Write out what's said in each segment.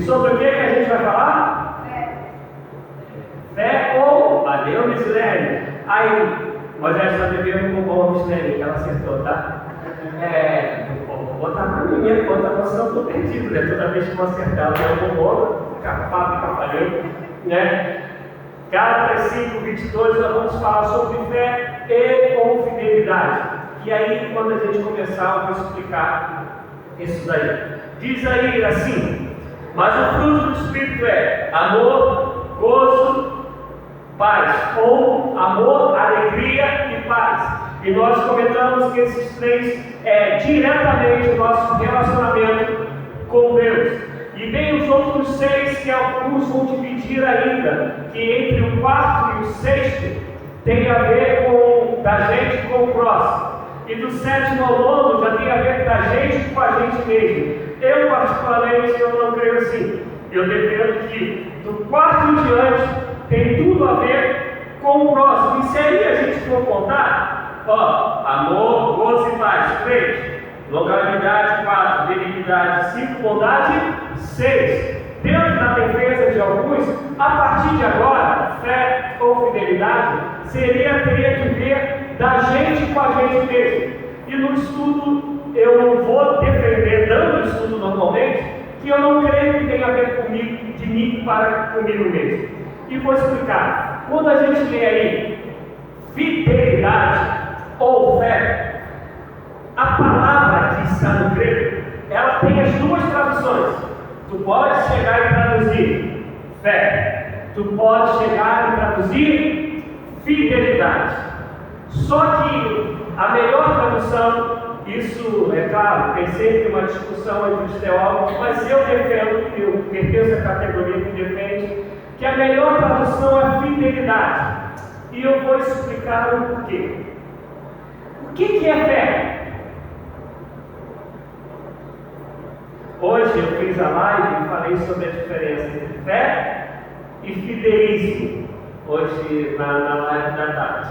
sobre o que a gente vai falar? Fé ou a Deus Misilene. Aí, Rogério está devendo um bom Misilene, que ela acertou, tá? Vou botar pra mim mesmo, botar pra você, eu tô perdido, né? Toda vez que eu acertar, eu vou falhando, né? Gálatas 5, 22, nós vamos falar sobre fé e com fidelidade. E aí, quando a gente começar, eu vou explicar isso daí. Diz aí assim: mas o fruto do Espírito é amor, gozo, paz, ou amor, alegria e paz. E nós comentamos que esses três é diretamente o nosso relacionamento com Deus. E vem os outros 6 que alguns vão dividir ainda, que entre o 4 e o 6 tem a ver com da gente com o próximo. E do 7º ao 9 já tem a ver da gente com a gente mesmo. Eu particularmente eu não creio assim. Eu defendo que do 4 em diante tem tudo a ver com o próximo. E se aí a gente for contar, amor, gozo e paz, 3. Longanimidade, 4. Benignidade, 5. Bondade, 6. Dentro da defesa de alguns, a partir de agora, fé ou fidelidade teria que ver da gente com a gente mesmo. E no estudo, eu vou defender, dando estudo normalmente, que eu não creio que tenha a ver comigo, de mim para comigo mesmo. E vou explicar. Quando a gente lê aí fidelidade ou fé, a palavra que está no grego, ela tem as duas traduções. Tu pode chegar e traduzir fé, tu pode chegar e traduzir fidelidade. Só que a melhor tradução, isso é claro, tem sempre uma discussão entre os teólogos, mas eu defendo, eu pertenço à categoria que defende, que a melhor tradução é fidelidade. E eu vou explicar o porquê. O que é fé? Hoje eu fiz a live e falei sobre a diferença entre fé e fidelismo, hoje na live da tarde.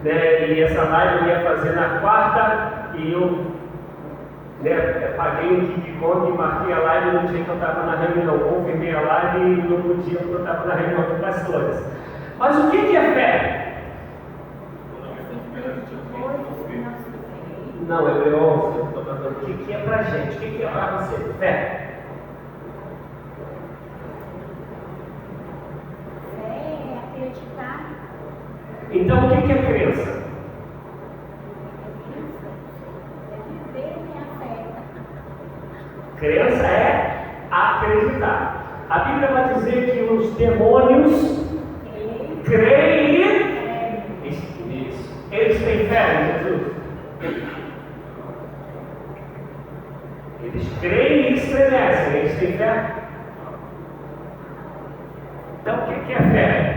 E essa live eu ia fazer na quarta e eu paguei um Kikon e marquei a live no dia que eu estava na reunião, confirmei a live e no outro dia que eu estava na reunião com pastores. Mas o que é fé? Não, eu estou falando o que é pra gente, o que é para você? Fé. Fé é acreditar. Então o que é crença? É viver minha fé. Crença é acreditar. A Bíblia vai dizer que os demônios creem e isso. Eles têm fé em Jesus. Eles creem e estremecem, eles têm fé. Então o que é fé?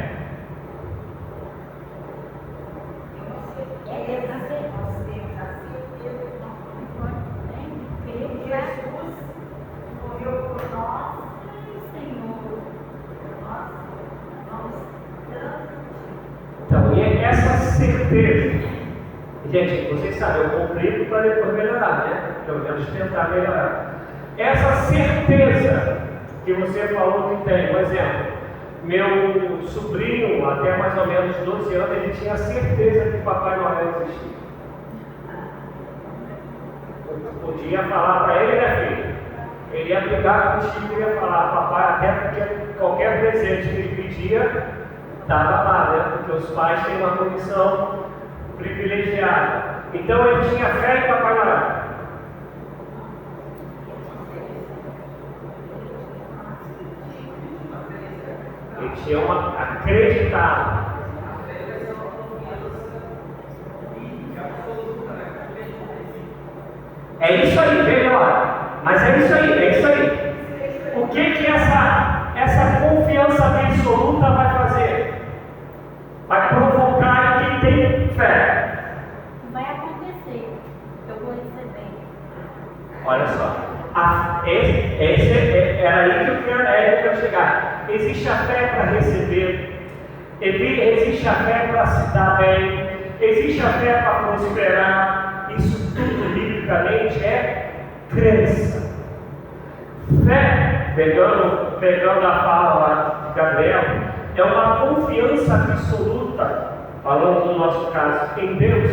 Jesus morreu por nós, Senhor. Nós transmitimos. Então, e é essa certeza. Gente, vocês sabem, eu complico para depois melhorar, né? Pelo menos tentar melhorar. Essa certeza que você falou que tem, por exemplo, meu sobrinho, até mais ou menos 12 anos, ele tinha certeza que Papai Noel existia. Eu podia falar para ele, né, filho? Ele ia brigar contigo e ia falar, papai, até porque qualquer presente que ele pedia, estava lá, né? Porque os pais têm uma condição privilegiada. Então ele tinha fé em Papai Noel. Ele tinha uma acreditar. É isso aí, melhor. Mas é isso aí, é isso aí. O que essa confiança absoluta vai fazer? Vai provocar quem tem fé. Vai acontecer. Eu vou receber. Olha só. Era aí que eu quero chegar. Existe a fé para receber. Existe a fé para se dar bem. Existe a fé para prosperar. Isso tudo, biblicamente, é crença. Fé, pegando pegando a fala lá de Gabriel, é uma confiança absoluta, falando no nosso caso, em Deus,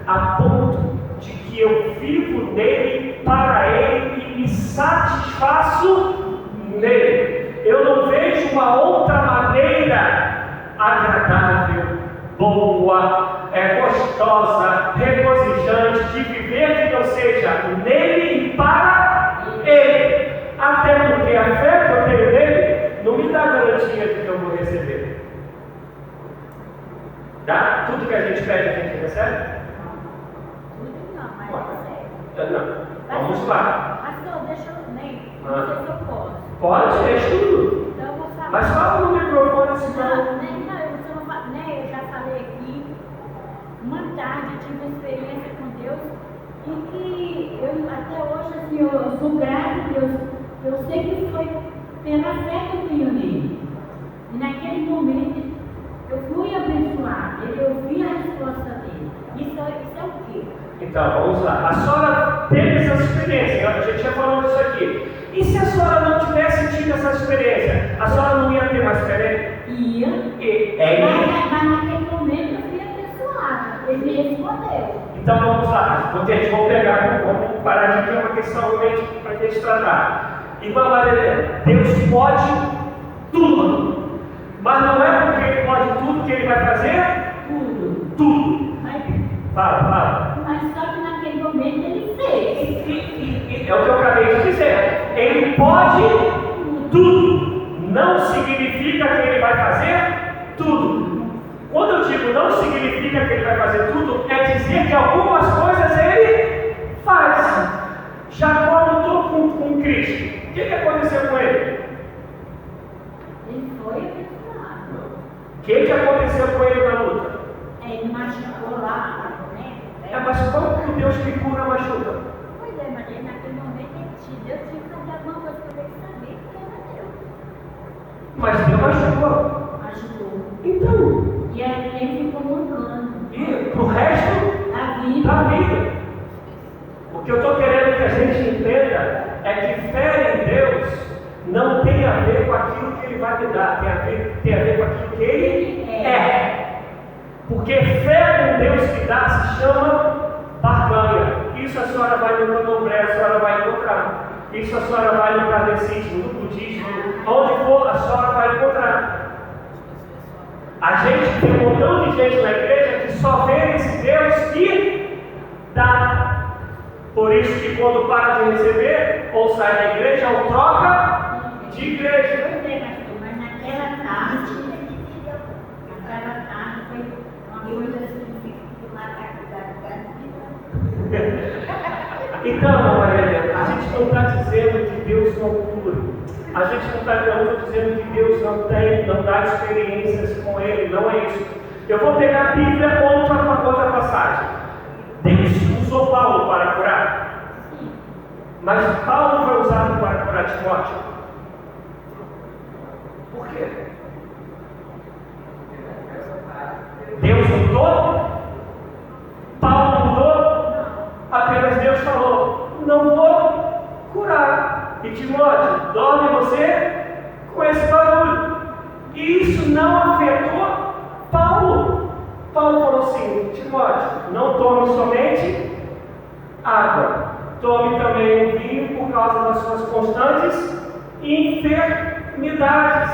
a ponto de que eu vivo nele, para ele e me satisfaço nele. Eu não vejo uma outra maneira agradável, boa, gostosa, regozijante de viver que não seja nele e para ele. Até porque a fé que eu tenho nele não me dá garantia de que eu vou receber. Dá? Tudo que a gente pede, a gente recebe? Tudo não, mas Não. Vamos lá. Pastor, deixa eu nem. Não sei se eu posso. Pode, é tudo. Então eu vou falar. Mas fala no microfone, senão. Eu já falei aqui. Uma tarde eu tive uma experiência com Deus em que eu até hoje assim, eu sou grata a Deus. Eu sei que foi pela fé que eu tenho nele. E naquele momento eu fui abençoada. Eu vi a resposta dele. Isso é o quê? Então, vamos lá. A senhora teve essa experiência, a gente já falou disso aqui. E se a senhora não tivesse tido essa experiência, a senhora não ia ter mais fé? Ia. Mas naquele momento eu fui abençoada. Ele me respondeu. Então vamos lá. Vamos pegar, vamos parar aqui, que é uma questão realmente para a gente tratar. Igual a Maria, Deus pode tudo. Mas não é porque Ele pode tudo que Ele vai fazer tudo. Fala. Mas só que naquele momento Ele fez. É o que eu acabei de dizer. Ele pode tudo. Não significa que Ele vai fazer tudo. Quando eu digo não significa que Ele vai fazer tudo, é dizer que algumas coisas Ele faz. Jacó lutou com Cristo. O que aconteceu com ele? Ele foi abençoado. O que aconteceu com ele na luta? Ele machucou lá, né? Mas como que o Deus que cura machuca? Pois é, mas ele, naquele momento Deus tinha que fazer alguma coisa para ele saber que era Deus. Mas Deus machucou. Ajudou. Então. E aí ele ficou mudando. E pro resto da vida. O que eu estou querendo que a gente entenda é que fé em Deus não tem a ver com aquilo que Ele vai me dar, tem a ver com aquilo que Ele é. Porque fé em Deus que dá se chama barganha. Isso a senhora vai no candomblé, a senhora vai encontrar. Isso a senhora vai no kardecismo, no budismo, onde for, a senhora vai encontrar. A gente tem um montão de gente na igreja que só vê esse Deus que dá. Por isso que quando para de receber, ou sai da igreja, ou troca de igreja. Mas naquela tarde foi uma coisa assim que matar Então, Maria, a gente não está dizendo que Deus não cura. A gente não está dizendo que Deus não dá experiências com Ele. Não é isso. Eu vou pegar a Bíblia outra passagem. Deus usou Paulo para curar. Mas Paulo foi usado para curar Timóteo. Por quê? Deus mudou? Paulo mudou? Apenas Deus falou: não vou curar. E Timóteo, dorme você com esse barulho. E isso não afetou Paulo. Paulo falou assim: Timóteo, não tome somente água, tome também o vinho por causa das suas constantes enfermidades.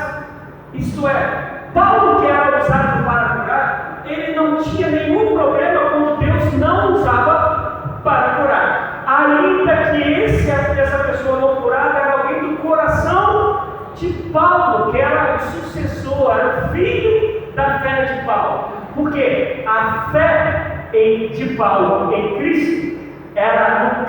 Isto é, Paulo, que era usado para curar, ele não tinha nenhum problema quando Deus não usava para curar. Ainda que essa pessoa não curada era alguém do coração de Paulo, que era o sucessor, era o filho da fé de Paulo. Porque a fé de Paulo em Cristo era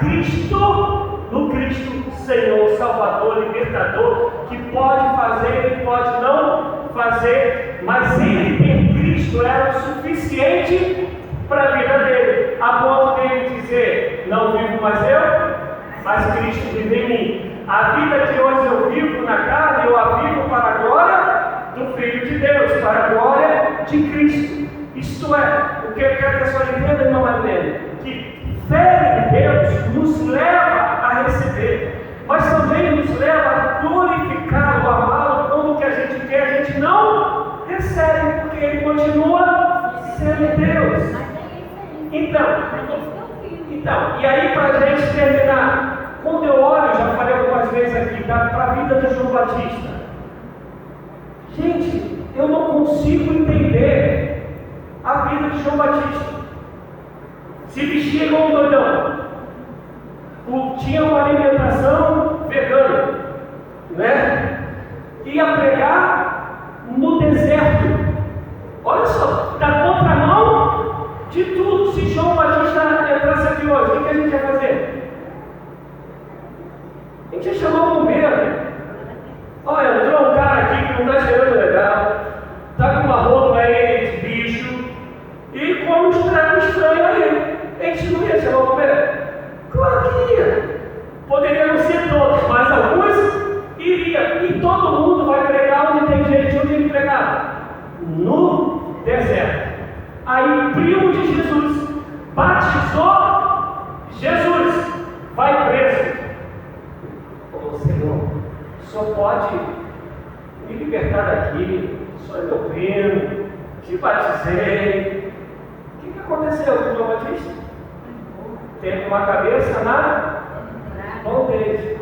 no Cristo Senhor, Salvador, Libertador, que pode fazer e pode não fazer, mas ele ter Cristo era o suficiente para a vida dele, a ponto de ele dizer: não vivo mais eu, mas Cristo vive em mim. A vida que hoje eu vivo na carne, eu a vivo para a glória do Filho de Deus, para a glória de Cristo. Isto é, o que eu quero que a senhora entenda, irmã Madeleine, que fé em Deus nos leva a receber, mas também nos leva a glorificá-lo, a continua sendo Deus. Então, e aí para a gente terminar, quando eu olho, já falei algumas vezes aqui, para a vida de João Batista, gente, eu não consigo entender a vida de João Batista. Se vestia igual um doidão, tinha uma alimentação vegana, né? Ia pregar no deserto. Olha só, da contramão de tudo. Se João Batista entrasse aqui hoje, o que a gente ia fazer? A gente ia chamar o bombeiro. Olha, entrou um cara aqui que não está cheirando legal, está com uma roupa aí de bicho e como estranho aí. A gente não ia chamar o bombeiro? Claro que ia. Poderia não ser todos, mas alguns iria. E todo mundo vai pregar onde tem gente. Onde ele pregava? No deserto. Aí o primo de Jesus batizou Jesus, vai preso. Ô Senhor, só pode me libertar daqui, só é meu primo, te batizei. O que aconteceu com o João Batista? Teve uma cabeça na mão dele.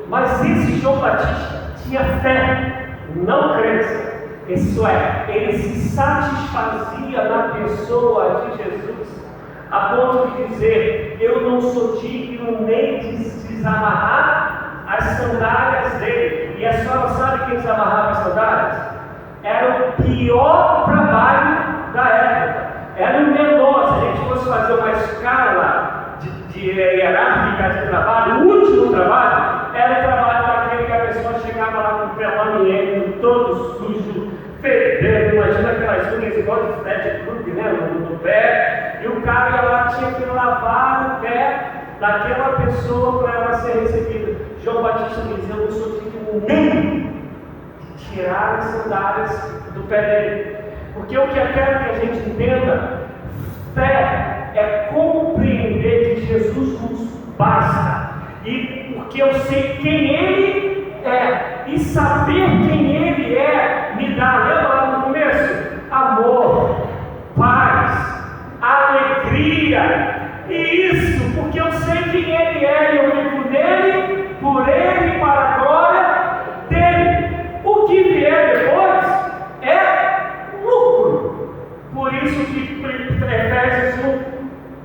Mas esse João Batista tinha fé, não crença. Isso é, ele se satisfazia na pessoa de Jesus, a ponto de dizer: eu não sou digno nem de desamarrar as sandálias dele. E a senhora sabe quem desamarrava as sandálias? Era o pior trabalho da época. Era o menor. Se a gente fosse fazer uma escala de hierárquica de trabalho, o último trabalho era o trabalho daquele que a pessoa chegava lá com o pé lamiento, todo sujo, fedendo. Imagina aquelas unhas igual de Fred Krueger, né, no pé, e o cara ia lá, tinha que lavar o pé daquela pessoa para ela ser recebida. João Batista dizia: eu não sou digno nem de tirar as sandálias do pé dele. Porque o que eu quero que a gente entenda, fé é compreender que Jesus nos basta, e porque eu sei quem Ele é, e saber quem Ele é me dá, lembra lá no começo? Amor, paz, alegria. E isso porque eu sei quem Ele é, e eu vivo nele, por Ele, para a glória dele. O que vier depois é lucro. Por isso que Efésios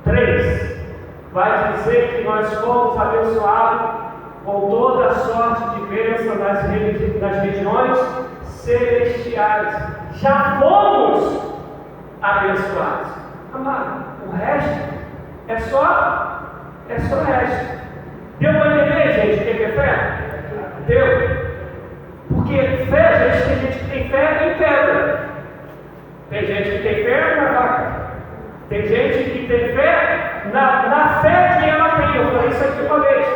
1:3 vai dizer que nós fomos abençoados com toda a sorte de bênção nas regiões celestiais. Já fomos abençoados. Amado, o resto é só resto. Deu para entender, gente, o que é fé? Deu. Porque fé, gente, tem gente que tem fé em pedra. Tem gente que tem fé na vaca. Tem gente que tem fé na fé que ela tem. Eu falei isso aqui uma vez.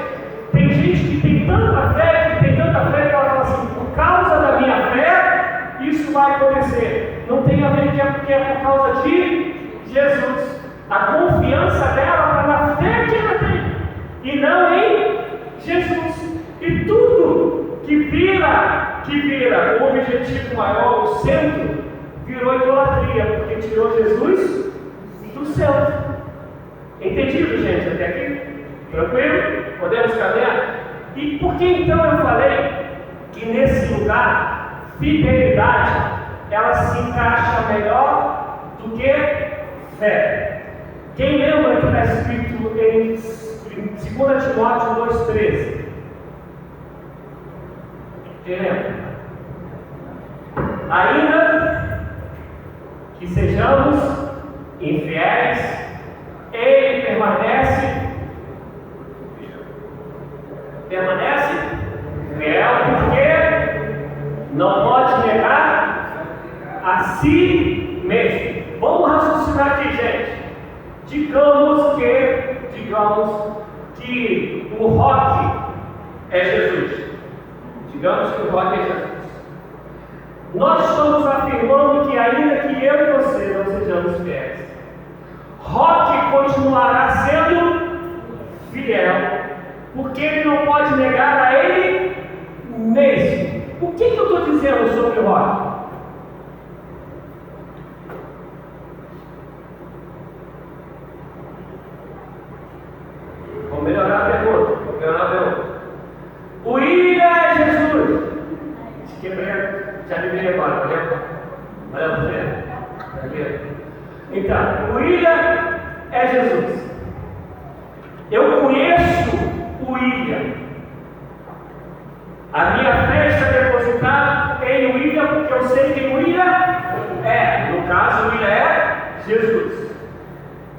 Tem gente que tem tanta fé, que ela fala assim: por causa da minha fé, isso vai acontecer. Não tem a ver que é por causa de Jesus. A confiança dela está na fé que ela tem, e não em Jesus. E tudo que vira o objetivo maior, o centro, virou idolatria, porque tirou Jesus do céu. Entendido, gente, até aqui? Tranquilo? Podemos caminhar? E por que então eu falei que nesse lugar, fidelidade, ela se encaixa melhor do que fé? Quem lembra que está escrito em 2 Timóteo 2,13? Quem lembra? Ainda que sejamos infiéis, Ele permanece fiel, porque não pode negar a si mesmo. Vamos raciocinar aqui, gente. Digamos que o rock é Jesus. Digamos que o rock é Jesus. Nós estamos afirmando que ainda que eu e você não sejamos fiéis, rock continuará sendo fiel, porque ele não pode negar a ele mesmo. O que eu estou dizendo sobre o rock? Então, o William é Jesus. Eu conheço o William. A minha fé está depositada em William, porque eu sei que William é. No caso, William é Jesus.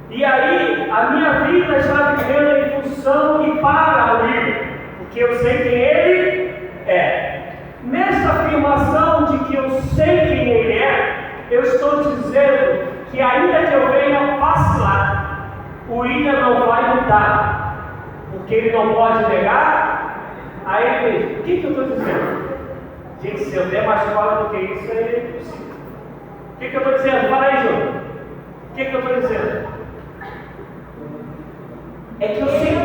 E aí, a minha vida está vivendo em função e para o William, porque eu sei quem ele é. Nessa afirmação de que eu sei quem ele é, eu estou dizendo que ainda que eu venha vacilar, o William não vai mudar, porque ele não pode negar a ele mesmo. O que eu estou dizendo? Gente, se eu der mais fora do que isso, é impossível. O que eu estou dizendo? Fala aí, Júnior. O que eu estou dizendo? É que eu sei.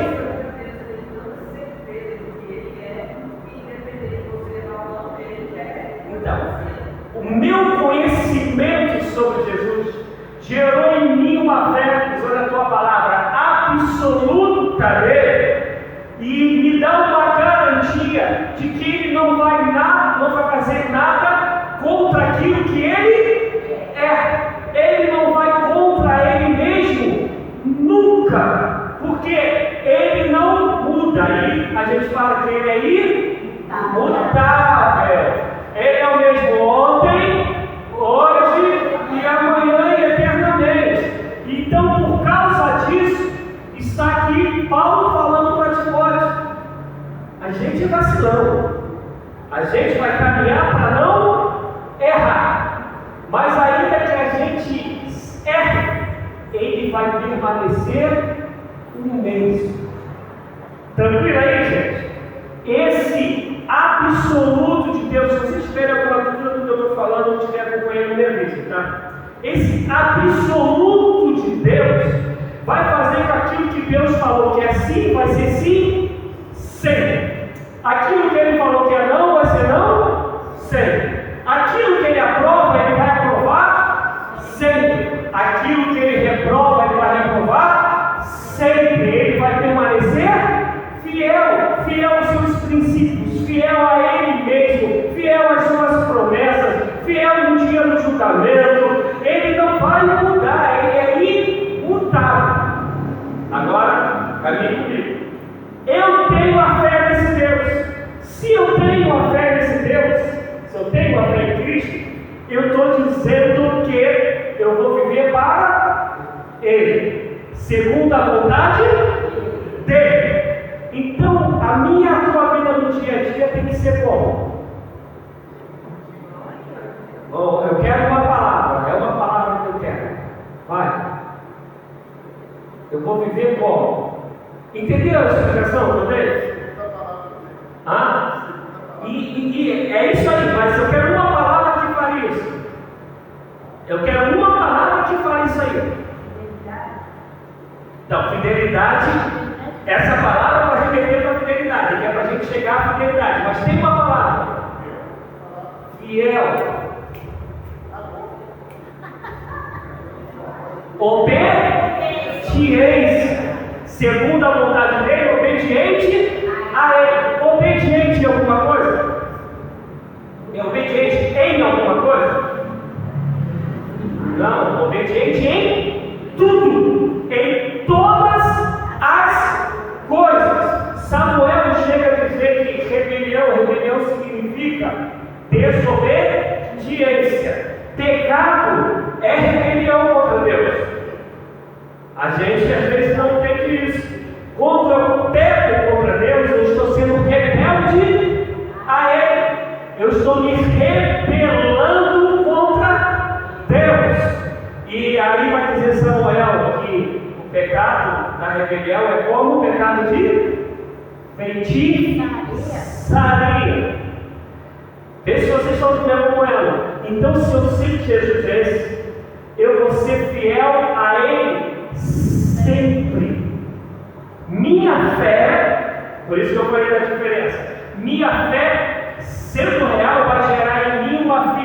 Então, o meu conhecimento sobre Jesus gerou em mim uma fé, usando a tua palavra, absoluta dele, e me dá uma garantia de que ele não vai fazer nada contra aquilo que ele é. Ele não vai contra ele mesmo nunca, porque ele não muda. Aí a gente fala que ele é imutável. Ele é o mesmo ontem, hoje e amanhã e eternamente. Então, por causa disso, está aqui Paulo falando para Timóteo: a gente é vacilão, a gente vai caminhar para não errar, mas ainda que a gente erre, ele vai permanecer o mesmo. Tranquilo aí, gente? Esse absoluto de Deus, se vocês tiverem alguma dúvida do que eu estou falando, não estiver acompanhando minha vida, tá? Esse absoluto de Deus vai fazer com aquilo que Deus falou que é sim, vai ser sim, sempre. Aquilo que Ele falou que é não, vai ser não, sempre. Aquilo que Ele aprova, Ele vai aprovar sempre. Aquilo que Ele reprova, Ele vai reprovar sempre. Ele vai permanecer fiel aos seus princípios, fiel a Ele mesmo, fiel às suas promessas, fiel no dia do julgamento. Ele não vai mudar, Ele é imutável. Agora, caminhe comigo. Eu tenho a fé nesse Deus. Se eu tenho a fé nesse Deus, se eu tenho a fé em Cristo, eu estou dizendo que eu vou viver para Ele, segundo a vontade dEle. Então, a minha e a tua vida no dia a dia tem que ser como? Oh, eu quero uma palavra, é uma palavra que eu quero. Vai. Eu vou viver como? Entendeu a explicação que eu dei? E é isso aí, mas eu quero uma palavra que fale isso. Eu quero uma palavra que fale isso aí. Então, fidelidade, essa palavra vai remeter para a fidelidade, que é para a gente chegar à fidelidade, mas tem uma palavra: fiel. Obediência, segundo a vontade dele, obediente a ele. Obediente em alguma coisa? É obediente em alguma coisa? Não, obediente em tudo, em todas as coisas. Samuel chega a dizer que rebelião significa desobediência. Pecado é rebelião contra Deus. A gente às vezes não entende isso. Quando eu peco contra Deus, eu estou sendo rebelde a Ele. Eu estou me rebelando contra Deus. E aí vai dizer Samuel que o pecado da rebelião é como o pecado de feitiçaria. Vê se vocês estão me acompanhando. Então, se eu sei que Jesus é esse, eu vou ser fiel a Ele sempre. Minha fé, por isso que eu falei da diferença, minha fé, sendo real, vai gerar em mim uma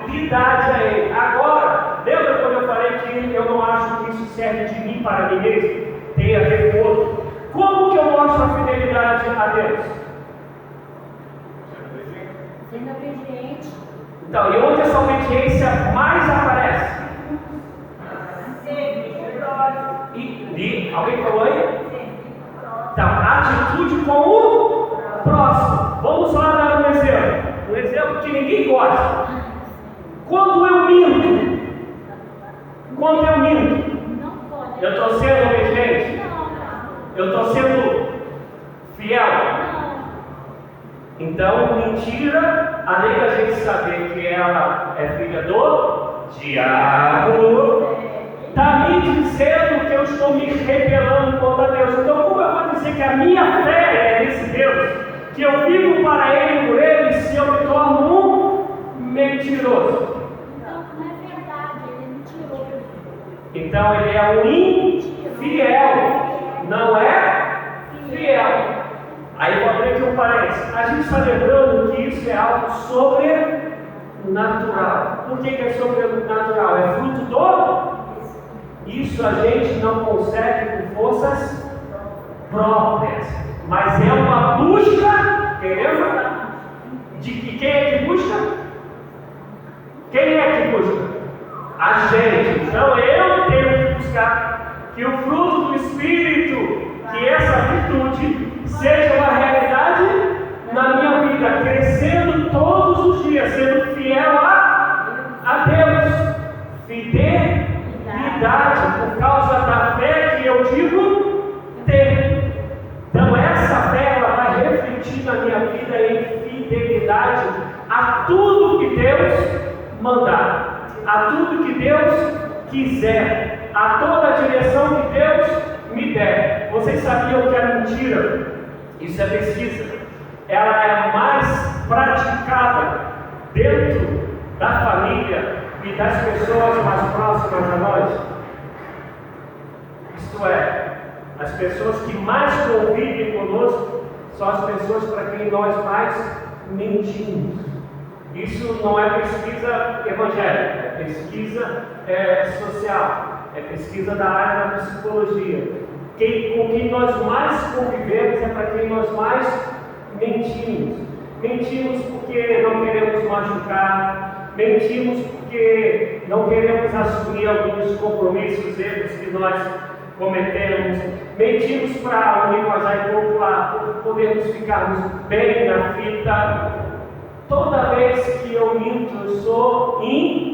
fidelidade a Ele. Agora, lembra quando eu falei que eu não acho que isso serve de mim para mim mesmo? Tem a ver com o outro. Como que eu mostro a fidelidade a Deus? Sendo obediente. Então, e onde essa obediência mais aparece? Alguém falou aí? Então, atitude com o próximo. Vamos lá dar um exemplo. Um exemplo que ninguém gosta. Quando eu minto, eu estou sendo obediente? Eu estou sendo fiel? Então, mentira, além da gente saber que ela é filha do diabo, está me dizendo que eu estou me rebelando contra Deus. Então, como eu vou dizer que a minha fé é nesse Deus, que eu vivo para Ele e por Ele, se eu me torno um mentiroso? Então, não é verdade, ele é mentiroso. Então, ele é um infiel, não é fiel. Aí vou abrir aqui um parênteses. A gente está lembrando que isso é algo sobrenatural. Por que é sobrenatural? É fruto do... Isso a gente não consegue com forças próprias. Mas é uma busca, querendo? De que quem é que busca? Quem é que busca? A gente. Então eu tenho que buscar que o fruto do Espírito, que essa virtude seja uma realidade na minha vida, crescendo todos os dias, sendo fiel a Deus. Fidelidade, por causa da fé que eu digo ter. Então essa fé ela vai refletir na minha vida em fidelidade a tudo que Deus mandar, a tudo que Deus quiser, a toda a direção que Deus me der. Vocês sabiam que a mentira, isso é pesquisa, ela é mais praticada dentro da família e das pessoas mais próximas a nós? Isto é, as pessoas que mais convivem conosco são as pessoas para quem nós mais mentimos. Isso não é pesquisa evangélica, é pesquisa social, é pesquisa da área da psicologia. Com quem nós mais convivemos é para quem nós mais mentimos. Mentimos porque não queremos machucar, mentimos porque não queremos assumir alguns compromissos, erros que nós cometemos, mentimos para linguajar e popular, podermos ficarmos bem na fita. Toda vez que eu minto, eu sou infiel.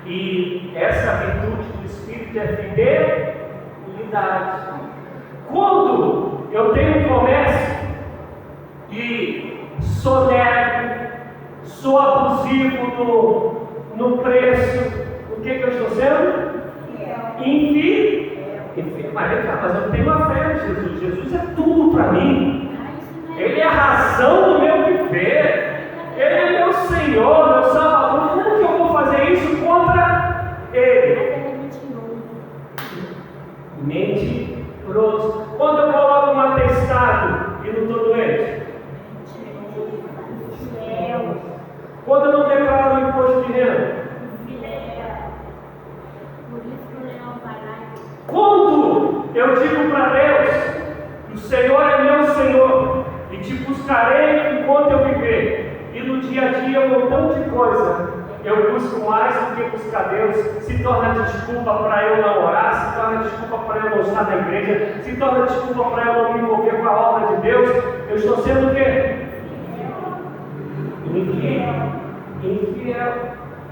E essa virtude do Espírito é fidelidade. Quando eu tenho comércio e sonego, sou abusivo no preço, o que eu estou sendo? Infiel. Mas eu tenho uma fé em Jesus. Jesus é tudo para mim. Ele é a razão do meu viver. Ele é meu Senhor, meu Salvador. Como que eu vou fazer isso contra Ele? Mentiroso. Quando eu coloco um atestado e não estou doente? Quando eu não declaro o imposto de renda? Quando eu digo para Deus, o Senhor é meu Senhor, e te buscarei enquanto eu viver, e no dia a dia um montão de coisa, eu busco mais do que buscar Deus, se torna desculpa para eu não orar, se torna desculpa para eu não estar na igreja, se torna desculpa para eu não me envolver com a obra de Deus, eu estou sendo o quê? Infiel.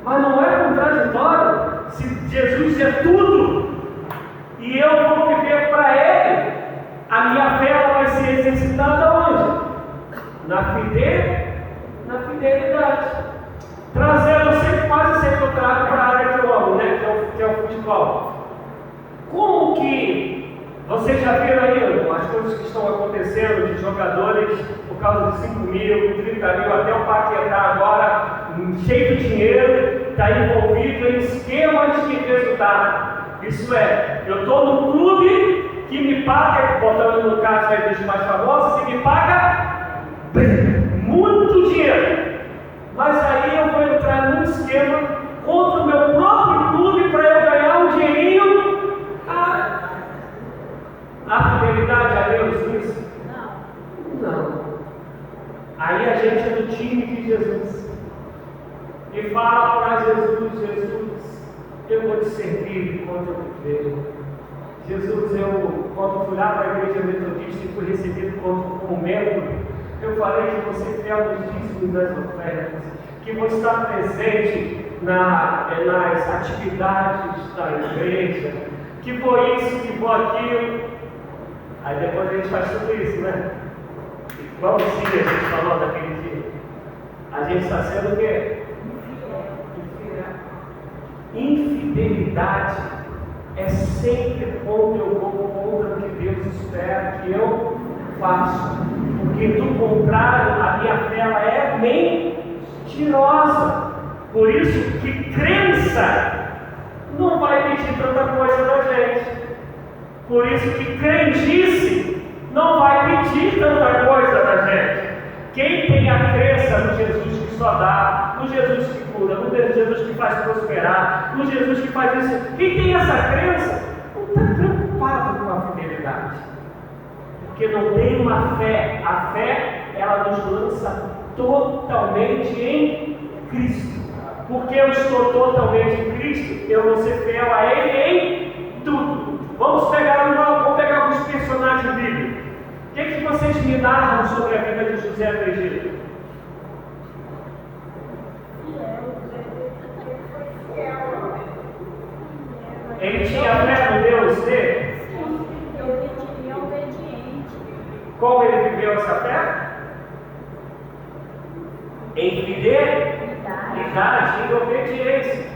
Mas não é contraditório. Se Jesus é tudo e eu vou viver para Ele, a minha fé ela vai ser exercitada onde? Na fidelidade. Trazendo, quase sempre eu trago para a área que eu amo, né? Que é o futebol. Como que vocês já viram aí as coisas que estão acontecendo de jogadores por causa de 5 mil, 30 mil, até o Paquetá agora, cheio de dinheiro, está envolvido em esquemas de resultado. Isso é, eu estou no clube que me paga, botando no caso aí dos mais famosos, que me paga muito dinheiro. Mas aí eu vou entrar num esquema contra o meu próprio clube para eu ganhar um dinheirinho. Há fidelidade a Deus nisso? Não. Aí a gente é do time de Jesus. E fala para Jesus, eu vou te servir enquanto eu Jesus, quando fui lá para a igreja metodista e fui recebido como membro, eu falei que você é fiel nos dízimos das ofertas, que você está presente nas atividades da igreja, que foi isso, que foi aquilo. Aí depois a gente faz tudo isso, né? Igual sim, a gente falou daquele dia. A gente está sendo o quê? Infidelidade é sempre quando eu vou contra o que Deus espera que eu faça. Porque do contrário, a minha fé ela é mentirosa. Por isso que crença não vai pedir tanta coisa da gente. Por isso que crendice não vai pedir tanta coisa da gente. Quem tem a crença no Jesus que só dá, no Jesus que cura, no Jesus que faz prosperar, no Jesus que faz isso, quem tem essa crença não está preocupado com a fidelidade. Porque não tem uma fé. A fé, ela nos lança totalmente em Cristo. Porque eu estou totalmente em Cristo, eu vou ser fiel a Ele em tudo. Vamos pegar alguns personagens bíblicos. O que vocês me narram sobre a vida de José do Egito? Ele tinha fé no Deus dele? Sim, obediente. Como ele viveu essa fé? Em fidelidade e obediência.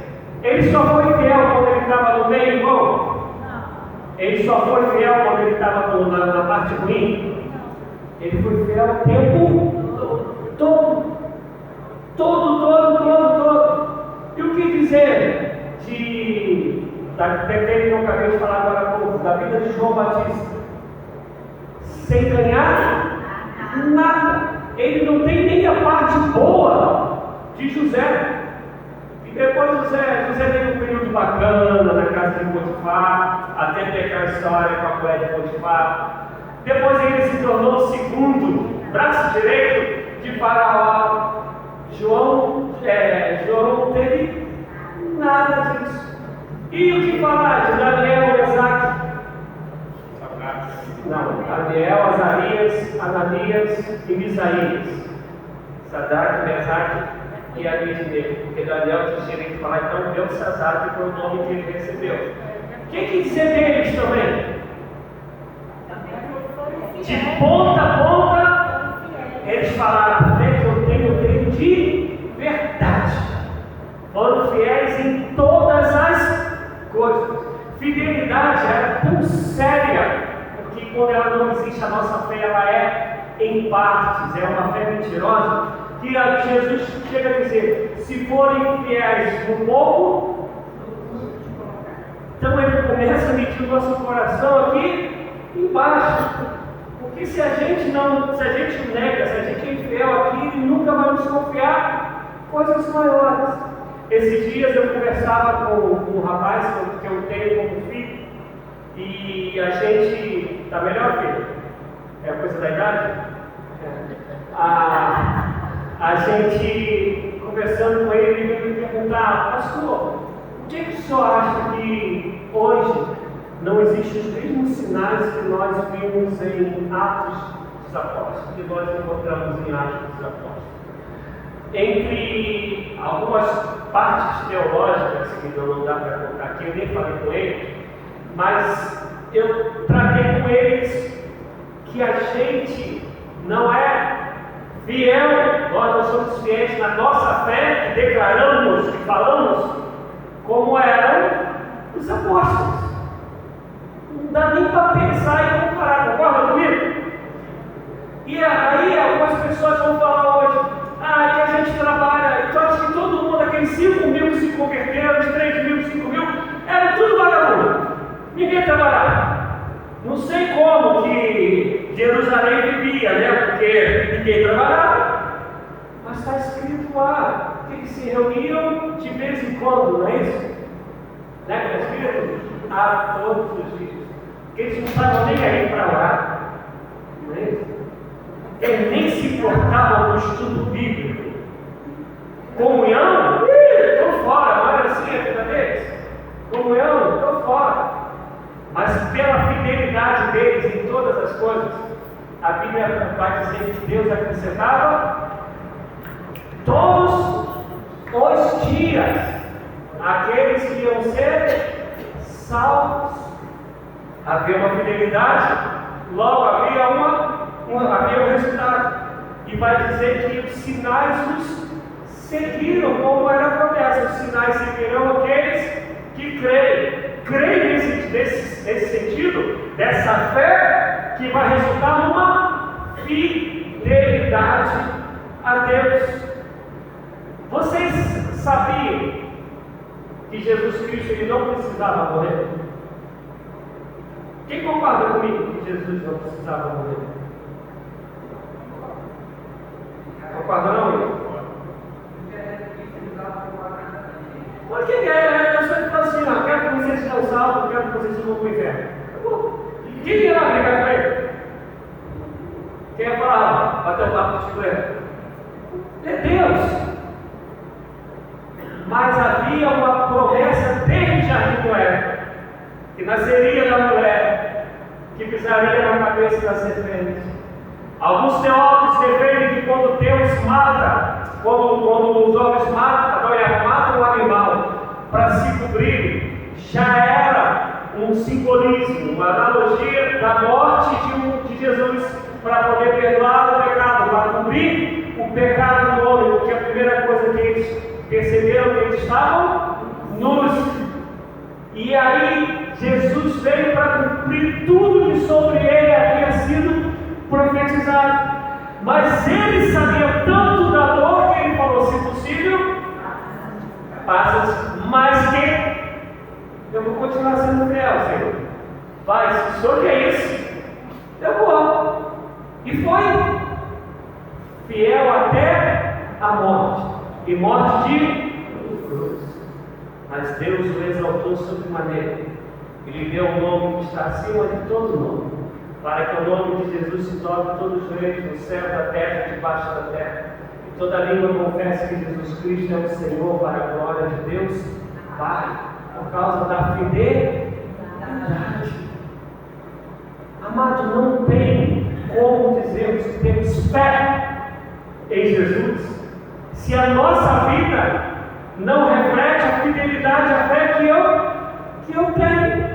Ele só foi fiel quando ele estava no bem e bom? Não. Ele só foi fiel quando ele estava na parte ruim? Não. Ele foi fiel o tempo todo. Todo. E o que dizer daquele que eu acabei de falar agora há pouco, da vida de João Batista? Sem ganhar nada. Ele não tem nem a parte boa de José. E depois José teve um período bacana na casa de Potifar, até ter aquela história com a mulher de Potifar. Depois ele se tornou o segundo braço direito de Faraó. João não teve nada disso. E o que falar de Daniel, Mesaque? Não, Daniel, Azarias, Ananias e Misaías. Sadraque, Mesaque e Abednego. Porque Daniel tinha que falar, então Beltesazar, que foi o nome que ele recebeu. O que dizer deles também? De ponta a ponta, eles falaram: a fé que eu tenho de verdade. Foram fiéis em todas as coisas. Fidelidade é tão séria, porque quando ela não existe, a nossa fé ela é em partes, é uma fé mentirosa, que Jesus chega a dizer: se forem fiéis no pouco, então ele começa a medir o nosso coração aqui embaixo. Porque se a gente nega, se a gente é infiel aqui, ele nunca vai nos confiar coisas maiores. Esses dias eu conversava com um rapaz que eu tenho como filho, e a gente está melhor, filho? É a coisa da idade? A gente conversando com ele, ele veio me perguntar: pastor, o que o senhor acha que hoje não existem os mesmos sinais que nós vimos em Atos dos Apóstolos, que nós encontramos em Atos dos Apóstolos? Entre algumas partes teológicas, que não dá para contar aqui, eu nem falei com ele, mas eu tratei com eles que a gente não é fiel, nós não somos fiéis na nossa fé, que declaramos, que falamos, como eram os apóstolos. Não dá nem para pensar e comparar, concorda comigo? E aí algumas pessoas vão falar hoje: que a gente trabalha, então acho que todo mundo, aqueles 5 mil que se converteram, os 3 mil, 5 mil, era tudo vagabundo, ninguém trabalhava. Não sei como que Jerusalém vivia, né? Porque ninguém trabalhava, mas está escrito lá que eles se reuniam de vez em quando, não é isso? Né? Está escrito? Todos os dias. Porque eles não estavam nem aí para orar, não é isso? Eles nem se importavam no estudo bíblico. Comunhão? Estou fora, não era assim a vida deles. Comunhão? Estou fora. mas pela fidelidade deles em todas as coisas, a Bíblia vai dizer que Deus acrescentava todos os dias aqueles que iam ser salvos. Havia uma fidelidade, logo havia havia um resultado. E vai dizer que os sinais os seguiram, como era a promessa. Os sinais seguirão aqueles que creem. Creem nesse sentido, dessa fé que vai resultar numa fidelidade a Deus. Vocês sabiam que Jesus Cristo ele não precisava morrer? Quem concorda comigo que Jesus não precisava morrer? Concorda não? Por que é? Eu sempre falo assim, não, quero que vocês sejam salvos, quero que vocês vão para o inferno. Quem ia lá brigar com ele? Quem ia falar, bater o papo de bicicleta? É Deus. Mas havia uma promessa desde Jardim do Éden, que nasceria da mulher, que pisaria na cabeça da serpente. Alguns teólogos defendem que quando Deus mata, quando os homens matam um animal para se cobrir, já era um simbolismo, uma analogia da morte de Jesus para poder perdoar o pecado, para cobrir o pecado do homem, porque a primeira coisa que eles perceberam que eles estavam nus. E aí Jesus veio para cumprir tudo que sobre ele havia sido profetizado. Mas ele sabia tanto da dor que ele falou, se possível, passa, mas que eu vou continuar sendo fiel, Senhor. Vai, se o Senhor quer isso, eu vou. E foi fiel até a morte, e morte de cruz. Mas Deus o exaltou sobremaneira, e lhe deu um nome que está acima de todo nome, para que o nome de Jesus se dobre todos os joelhos no céu, da terra e debaixo da terra, e toda língua confesse que Jesus Cristo é o Senhor, para a glória de Deus Pai, por causa da fidelidade. Amado, não tem como dizermos que temos fé em Jesus se a nossa vida não reflete a fidelidade, a fé que eu tenho.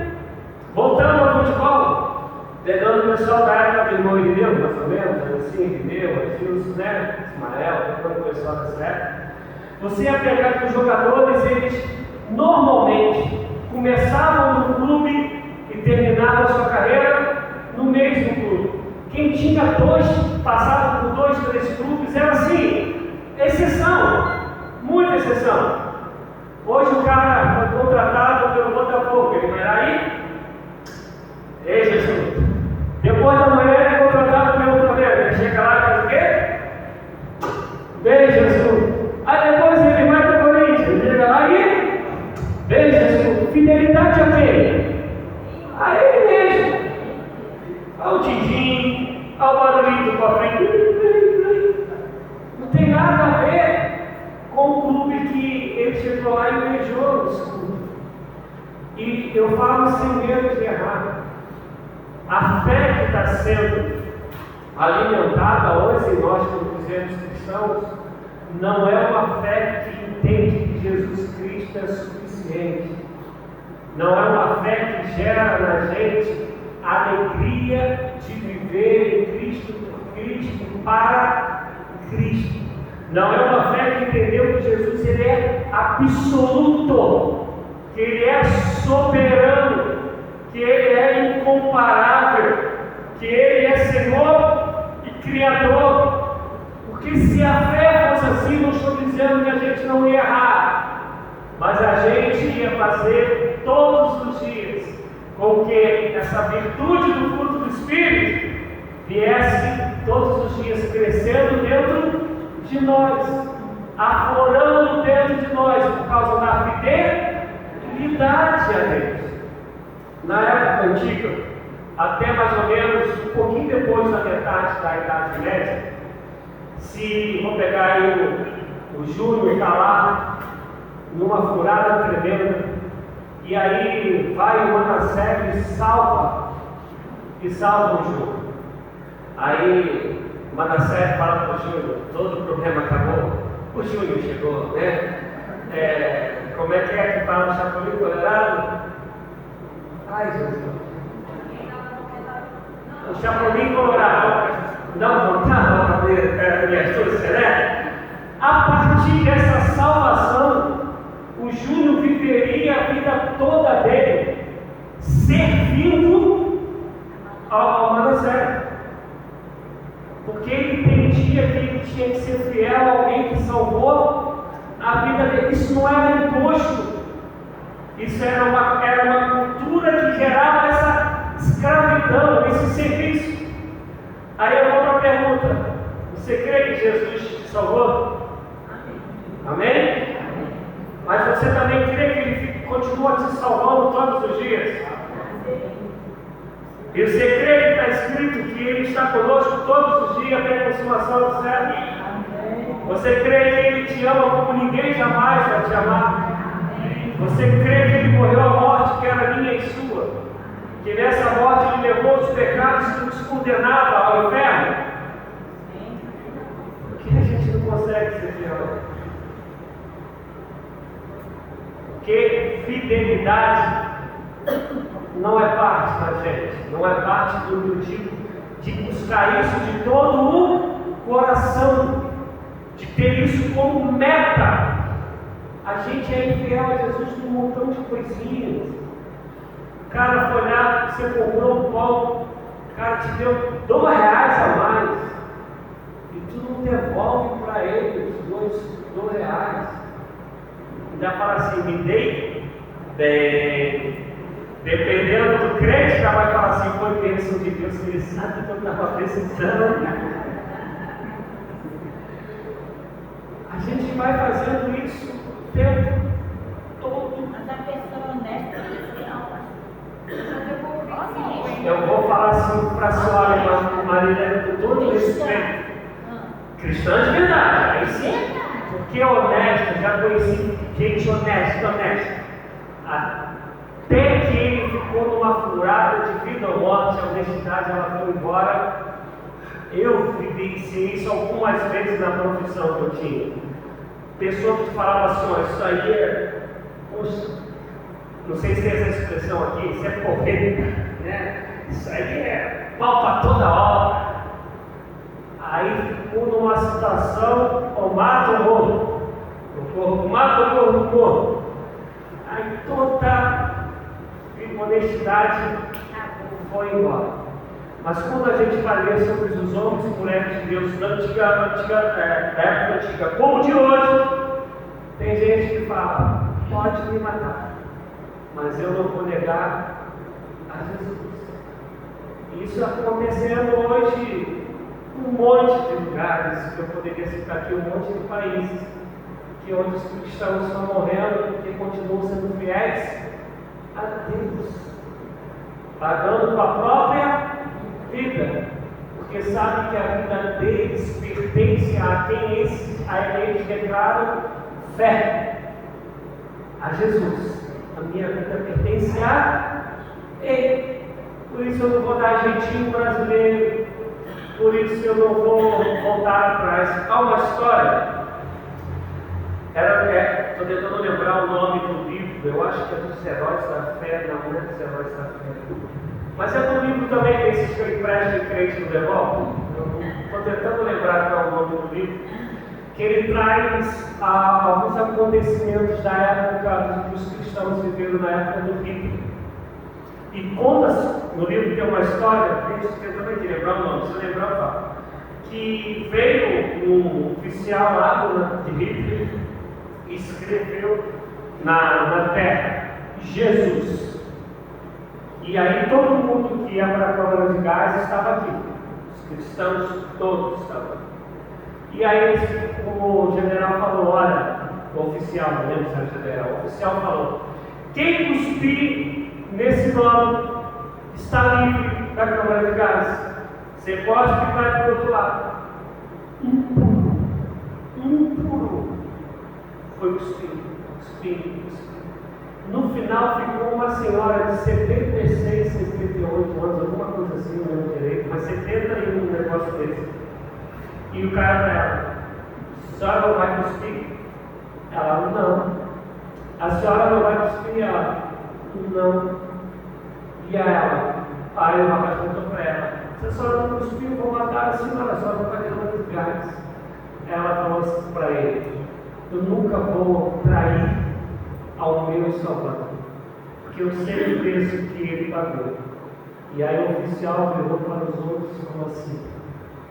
Voltando ao futebol, pegando o pessoal da época do irmão Irineu, mais ou menos, assim, Irineu, Edilson, né? Ismael, pegando o pessoal dessa época. Você ia pegar que os jogadores, eles normalmente começavam no clube e terminavam a sua carreira no mesmo clube. Quem tinha dois, passava por 2, 3 clubes, era assim, exceção, muita exceção. Hoje o cara foi contratado pelo Botafogo, ele vai aí. Ei, Jesus. Depois da manhã ele é contratado pelo Flamengo. Ele chega lá e faz o quê? Bem, Jesus. Aí depois ele vai para o Corinthians. Ele chega lá e. Bem, Jesus. Fidelidade a quem? A ele mesmo. Ao Tidinho, ao barulhinho do cofre. Não tem nada a ver com o clube que ele chegou lá e beijou no escuro. E eu falo sem medo de errar. A fé que está sendo alimentada hoje em nós, como dizemos cristãos, não é uma fé que entende que Jesus Cristo é suficiente. Não é uma fé que gera na gente a alegria de viver em Cristo, por Cristo, para Cristo. Não é uma fé que entendeu que Jesus ele é absoluto, que ele é soberano, que ele é incomparável, que ele é Senhor e Criador. Porque se a fé fosse assim, não estou dizendo que a gente não ia errar, mas a gente ia fazer todos os dias com que essa virtude do fruto do Espírito viesse todos os dias crescendo dentro de nós, aflorando dentro de nós, por causa da fidelidade a Deus. Na época antiga, até mais ou menos um pouquinho depois da metade da Idade Média, se vou pegar aí o Júlio e está lá numa furada tremenda, E aí vai o Manassés e salva o Júnior. Aí Manassés fala para o Júnior, todo o problema acabou, o Júnior chegou, né? Como é que fala o Chapolin Colorado? Ai, Jesus. O Chapolin Colorado não voltava para ver a astúcia, né? A partir dessa salvação, o Júnior viveria a vida toda dele servindo ao Manassés. Porque ele entendia que ele tinha que ser fiel a alguém que salvou a vida dele. Isso não era imposto. Isso era uma cultura que gerava essa escravidão, esse serviço. Aí eu vou para a pergunta: você crê que Jesus te salvou? Amém? Mas você também crê que Ele continua te salvando todos os dias? E você crê que está escrito que Ele está conosco todos os dias até a consumação do século? Você crê que Ele te ama como ninguém jamais vai te amar? Você crê que Ele morreu a morte que era minha e sua? Que nessa morte Ele levou os pecados que nos condenava ao inferno? Por que a gente não consegue ser fiel? Porque fidelidade não é parte da gente, não é parte do objetivo de buscar isso de todo o coração, de ter isso como meta. A gente é infiel a Jesus num montão de coisinhas. O cara foi lá, você comprou um pão, o cara te deu R$2 a mais, e tu não devolve para ele os R$2. Ainda fala assim, me dei bem. Dependendo do crente, já vai falar assim, foi bênção de Deus, que Ele sabe que eu estava precisando. A gente vai fazendo isso o tempo todo. Mas a pessoa honesta Eu vou falar assim para a senhora, Marília, com todo respeito. Cristã de verdade, aí sim. Porque honesta, já conheci gente honesta. Até que ele ficou numa furada de vida ou morte, a honestidade ela foi embora. Eu vivenciei isso algumas vezes na profissão que eu tinha. Pessoa que falava assim, ó, isso aí é. Poxa, não sei se tem essa expressão aqui, isso é correta, né? Isso aí é pau para toda obra. Aí ficou numa situação, ou mata ou morro. Mata ou morro. Aí toda honestidade foi embora. Mas quando a gente vai ler sobre os homens e mulheres de Deus da época antiga, como de hoje, tem gente que fala, pode me matar, mas eu não vou negar a Jesus. Isso acontecendo hoje em um monte de lugares, que eu poderia citar aqui, um monte de países, que onde os cristãos estão morrendo porque continuam sendo fiéis a Deus, pagando com a própria vida, porque sabem que a vida deles pertence a quem eles declaram fé, a Jesus. A minha vida pertence a Ele. Por isso eu não vou dar jeitinho brasileiro, por isso eu não vou voltar atrás. Há uma história. Estou tentando lembrar o nome do livro, eu acho que é dos Heróis da Fé, não é dos Heróis da Fé. Mas é um livro também desses que eu empresto e crente no devolve. Estou tentando lembrar qual é o nome do livro, que ele traz alguns acontecimentos da época que os cristãos viveram na época do Hitler. E conta, no livro tem uma história, tentando aqui lembrar o nome, se eu lembrar eu falo, que veio um oficial lá de Hitler e escreveu na terra Jesus. E aí todo mundo que ia para a Câmara de Gás estava aqui. Os cristãos todos estavam aqui. E aí o general falou, olha, o oficial, não lembro se era o general, o oficial falou, quem cuspir nesse nome está livre da Câmara de Gás. Você pode ficar para o outro lado. Impuro. Foi cuspindo. No final ficou uma senhora de 76, 78 anos, alguma coisa assim, não lembro direito, mas 70 e um negócio desse. E o cara para ela: a senhora não vai cuspir? Ela: não. A senhora não vai cuspir? Ela: não. E ela, aí o rapaz perguntou para ela: se a senhora não cuspiu, vou matar a senhora não vai ter uma desgraça. Ela falou assim para ele: eu nunca vou trair ao meu Salvador, porque eu sei o preço que ele pagou. E aí o oficial virou para os outros e falou assim: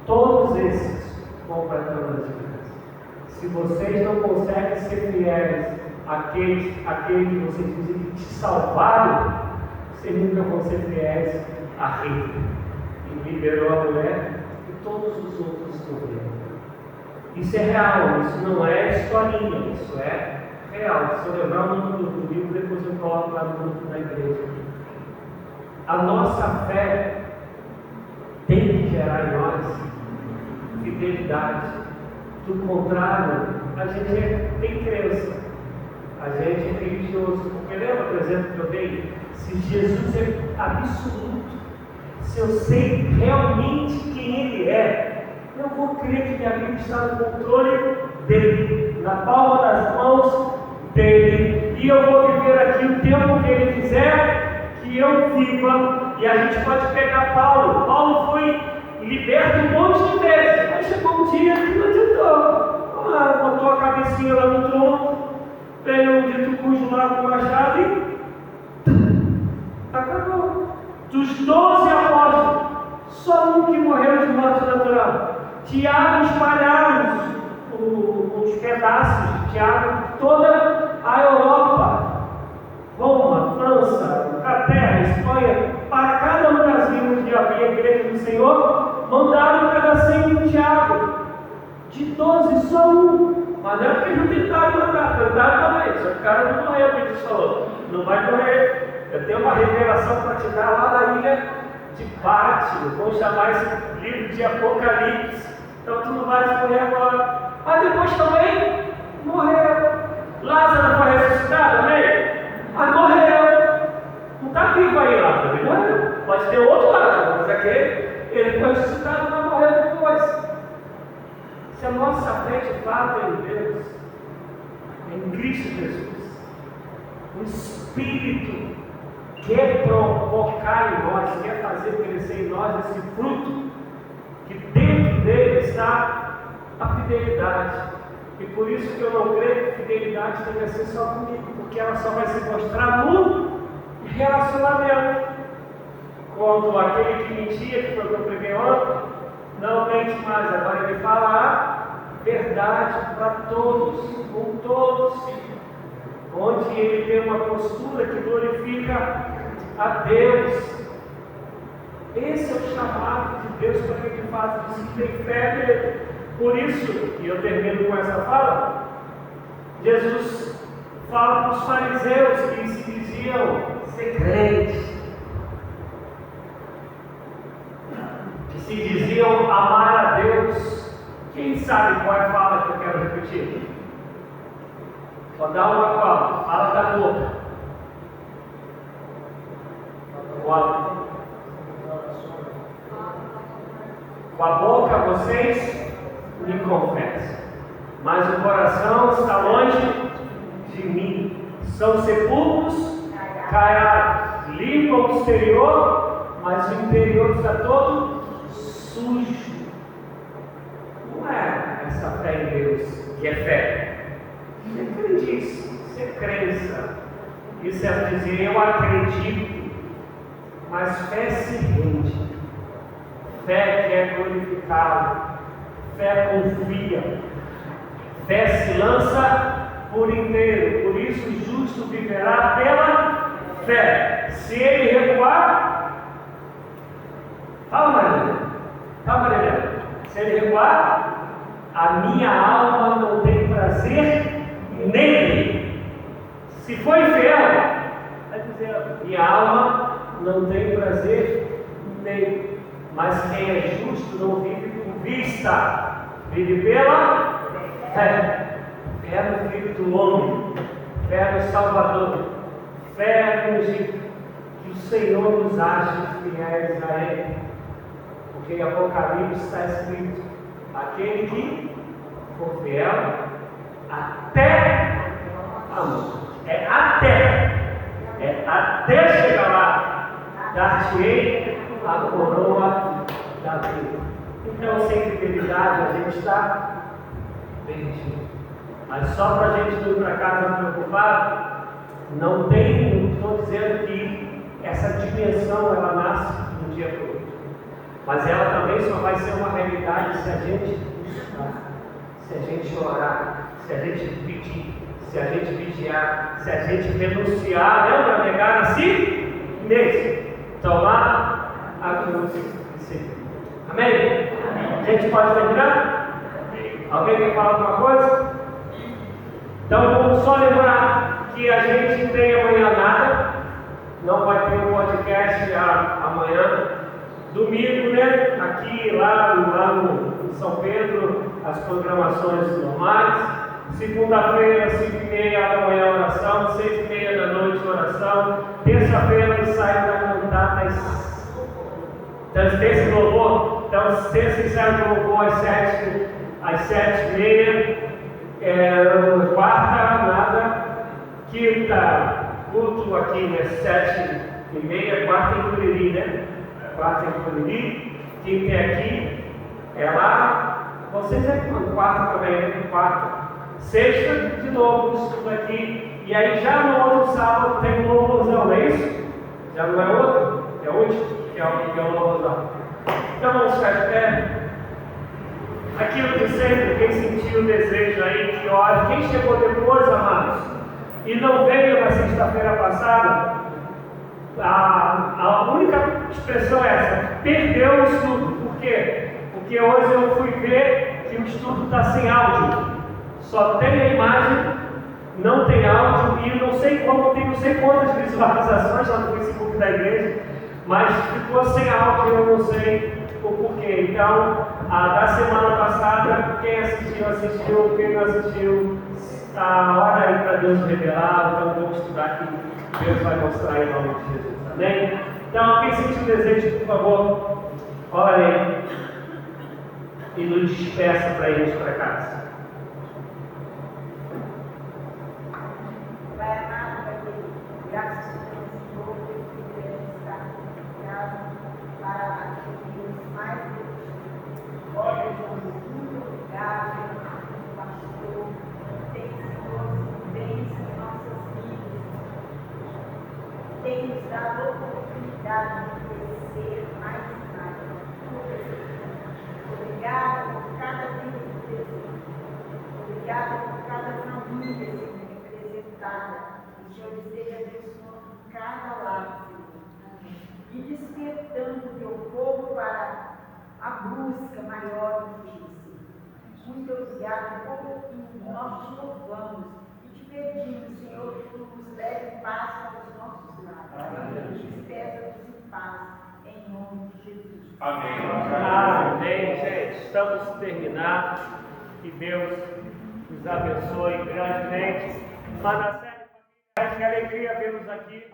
todos esses vão para a cama de graça. Se vocês não conseguem ser fiéis àquele que vocês dizem que te salvaram, vocês nunca vão ser fiéis a Rei. E liberou a mulher e todos os outros morreram. Isso é real, isso não é historinha, isso é real. Se eu lembrar o nome do livro, depois eu coloco lá no grupo da igreja. A nossa fé tem que gerar em nós fidelidade. Do contrário, a gente tem crença, a gente é religioso. Porque lembra, por exemplo, que eu dei? Se Jesus é absoluto, se eu sei realmente quem Ele é, eu vou crer que minha vida está no controle dEle, na palma das mãos dEle, e eu vou viver aqui o tempo que Ele quiser que eu viva. E a gente pode pegar Paulo. Paulo foi liberto um monte de vezes, mas chegou um dia que não adiantou. Botou a cabecinha lá no tronco, veio um dito cujo lá com o machado e acabou. Dos 12 apóstolos, só um que morreu de morte natural. Tiago espalharam os pedaços de Tiago toda a Europa, Roma, França, Inglaterra, Espanha. Para cada um das vilas onde havia a igreja do Senhor, mandaram um pedacinho de Tiago. De 12, só um. Mas não é porque não tentaram matar, tentaram também. Só que o cara não morreu, porque Jesus falou: não vai morrer. Eu tenho uma revelação para te dar lá na ilha de Pátio. Vamos chamar esse livro de Apocalipse. Então tu não vai morrer agora. Mas depois também morreu. Lázaro foi ressuscitado, amém? Mas morreu. Não está vivo aí, Lázaro, ele morreu. Pode ter outro Lázaro, mas aquele, ele foi ressuscitado, mas morreu depois. Se a nossa fé de fato é em Deus, é em Cristo Jesus, o Espírito quer provocar em nós, quer fazer crescer em nós esse fruto, que dentro dele está a fidelidade. E por isso que eu não creio que fidelidade tenha que ser só comigo, porque ela só vai se mostrar no relacionamento. Quando aquele que mentia, que foi o que eu preguei ontem, não mente mais, agora ele fala a verdade para todos, com todos, onde ele tem uma postura que glorifica a Deus. Esse é o chamado de Deus para que ele faça isso, que tem fé nele. Por isso, e eu termino com essa fala, Jesus fala para os fariseus que se diziam ser crentes, que se diziam amar a Deus. Quem sabe qual é a fala que eu quero repetir? Só dá uma fala, fala da boca. Com a boca vocês me confessam, mas o coração está longe de mim. São sepulcros caiados, limpam o exterior, mas o interior está todo sujo. Não é essa fé em Deus que é fé. Isso é crendice, isso é crença. Isso é dizer eu acredito, mas fé se rende. Fé quer glorificá-lo, fé confia, fé se lança por inteiro. Por isso o justo viverá pela fé. Se ele recuar, Maria, se ele recuar, a minha alma não tem prazer nele. Se foi fiel, vai dizer, minha alma não tem prazer nele. Mas quem é justo não vive por vista, vive pela fé. Fé no Filho do Homem, fé no Salvador, fé que o Senhor nos ache fiéis a Ele. Porque em Apocalipse está escrito: aquele que for fiel até a morte. É até chegar lá, dar-te-ei a coroa da vida. Então, sem fidelidade, a gente está perdido. Mas só para a gente não ir para casa preocupado, não estou dizendo que essa dimensão ela nasce de um dia para o outro. Mas ela também só vai ser uma realidade se a gente buscar, se a gente orar, se a gente pedir, se a gente vigiar, se a gente renunciar, lembra? Negar a si mesmo, tomar a cruz e seguir. Amém? A gente pode terminar? Alguém quer falar alguma coisa? Então vamos só lembrar que a gente tem amanhã nada, não vai ter um podcast amanhã. Domingo, né? Aqui, lá no São Pedro, as programações normais. Segunda-feira, 5h30 da manhã, oração. 6h30 da noite, oração. Terça-feira, ensaio da cantata. Então, terça e louvor. Então, terça ensaio de louvor às 7h30. Quarta, nada. Quinta, culto aqui, né? 7h30. Quarta em Curiri, né? Quarta em Curiri. Quinta é aqui. É lá. Vocês é quando? Quarta também, né? Quarta. Sexta, de novo, estudo aqui. E aí, já no outro sábado, tem um louvorzão, não é isso? Já não é outro? É último? Que é o louvorzão. Então, vamos ficar de pé. Aquilo que sempre, quem sentiu o desejo aí, que ore. Quem chegou depois, amados, e não veio na sexta-feira passada, a única expressão é essa: perdeu o estudo. Por quê? Porque hoje eu fui ver que o estudo está sem áudio. Só tem a imagem, não tem áudio, e não sei como, tem não sei quantas visualizações lá no Facebook da igreja, mas ficou sem áudio, eu não sei o porquê. Então, da semana passada, quem assistiu, quem não assistiu, ora aí para Deus revelar. Então vamos estudar aqui, Deus vai mostrar em nome de Jesus, amém? Então, quem sentiu o desejo, por favor, ore aí e nos despeça para irmos para casa. Pai amado, Pai querido, graças a Deus, Senhor, que queremos estar confiado para adquirirmos mais de Ti. Olha, Deus, muito obrigado, pastor. Tem, Senhor, bênção em nossas vidas. Tem nos dado a oportunidade de crescer mais e mais. Obrigado por cada vida que desejo. Obrigado por cada família, Senhor. O Senhor esteja abençoando cada lado, Senhor, e despertando o teu povo para a busca maior do que isso. Muito obrigado por pouquinho, nós te louvamos e te pedimos, Senhor, que tu nos leve paz para os nossos lares. Despeça-nos em paz, em nome de Jesus. Amém. Amém, gente. Estamos terminados. Que Deus nos abençoe grandemente. Mas na série, que alegria vê-los aqui.